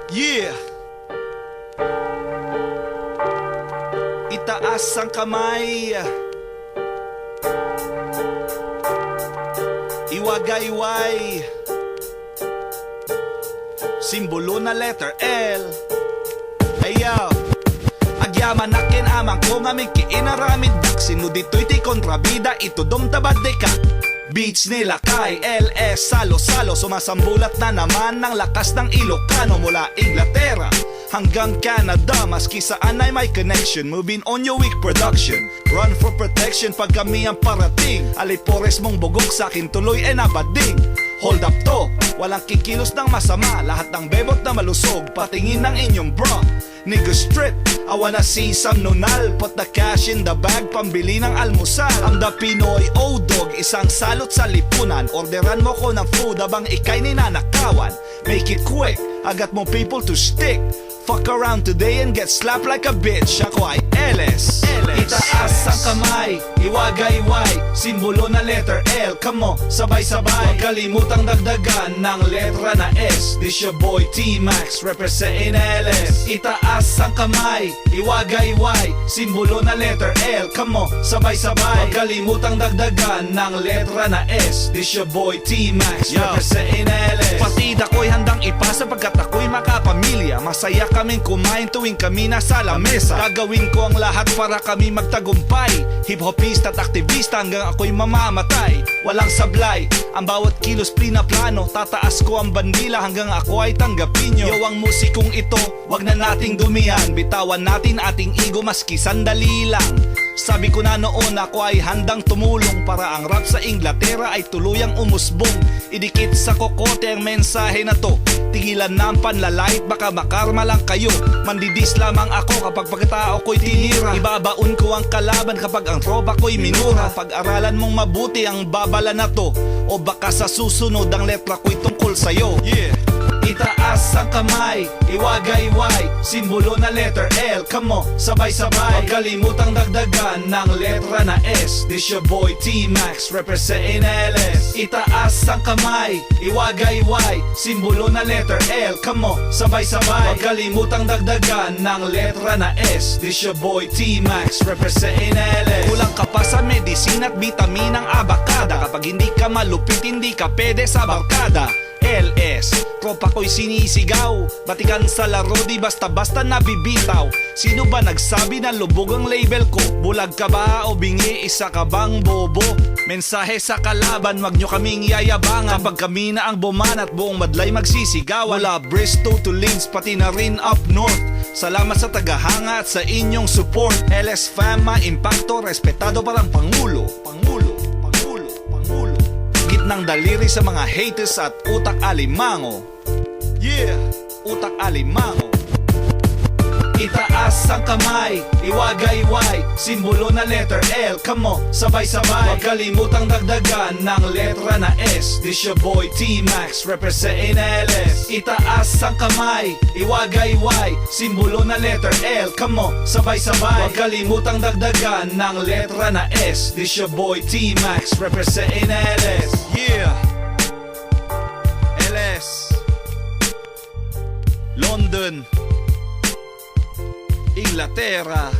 Yeah! Itaas ang kamay. Iwagayway. Simbolo na letter L. Ayaw. Agyaman akin amang ko nga may kiinaramid dak. Sino dito'y ti kontrabida, ito dumtabad ka. Beats Ni Lakay, LS, salo-salo. Sumasambulat na naman ng lakas ng Ilocano. Mula Inglaterra hanggang Canada, maski saan ay may connection. Moving on your weak production. Run for protection pag kami ang parating. Alipores mong bugok sa'kin tuloy nabading. Hold up to, walang kikilos ng masama. Lahat ng bebot na malusog, patingin ng inyong bra. Nigga strip, I wanna see some nunal. Put the cash in the bag, pambili ng almusal. I'm the Pinoy O-Dog, isang salot sa lipunan. Orderan mo ko ng food habang ikay ninanakawan. Make it quick, I got more people to stick. Fuck around today and get slapped like a bitch. Ako ay LS. Itaas ang kamay, iwagayway. Simbolo na letter L, kamo, sabay-sabay. Huwag kalimutang dagdagan ng letra na S. This your boy T.MaX, representing LS. Itaas ang kamay, iwagayway. Simbolo na letter L, kamo, sabay-sabay. Huwag kalimutang dagdagan ng letra na S. This your boy T.MaX, representing LS. Partida ko'y handang ipasa pagkat ako'y makapamilya. Masaya kaming kumain tuwing kami nasa lamesa. Gagawin ko ang lahat para kami magtagumpay. Hip-hopista at aktivista hanggang ako'y mamamatay. Walang sablay, ang bawat kilos plano. Tataas ko ang bandila hanggang ako ay tanggapin nyo. Yo, ang musikong ito, wag na nating dumihan. Bitawan natin ating ego maski sandali lang. Sabi ko na noon ako ay handang tumulong para ang rap sa Inglaterra ay tuluyang umusbong. Idikit sa kokote ang mensahe na to. Tigilan na ang panlalait, baka makarma lang kayo. Mandidis lamang ako kapag pagkatao ko'y tinira. Ibabaon ko ang kalaban kapag ang tropa ko'y minura. Pag-aralan mong mabuti ang babala na to, o baka sa susunod ang letra ko'y tungkol sa'yo. Yeah! Itaas ang kamay, iwagayway. Simbolo na letter L, kamo, sabay-sabay. Huwag kalimutang dagdagan ng letra na S. This your boy T.MaX, representing LS. Itaas ang kamay, iwagayway. Simbolo na letter L, kamo, sabay-sabay. Huwag kalimutang dagdagan ng letra na S. This your boy T.MaX, representing LS. Kulang ka pa sa medisina at bitaminang abakada. Kapag hindi ka malupit, hindi ka pwede sa barkada. LS, tropa ko'y sinisigaw. Batikan sa laro, di basta-basta nabibitaw. Sino ba nagsabi na lubog ang label ko? Bulag ka ba o bingi? Isa ka bang bobo? Mensahe sa kalaban, wag nyo kaming yayabangan. Kapag kami na ang bumanat, buong madlay magsisigaw. Wala Bristow to Linz, pati na rin up north. Salamat sa tagahanga at sa inyong support. LS fama, impacto, respetado parang Pangulo. Ng daliri sa mga haters at utak alimango. Yeah, utak alimango. Itaas ang kamay, iwagayway. Simbolo na letter L, kamo, sabay-sabay. Huwag kalimutang dagdagan ng letra na S. This your boy T.MaX, representing LS. Itaas ang kamay, iwagayway. Simbolo na letter L, kamo, sabay-sabay. Huwag kalimutang dagdagan ng letra na S. This your boy T.MaX, representing LS. Yeah, LS, London, Inglaterra.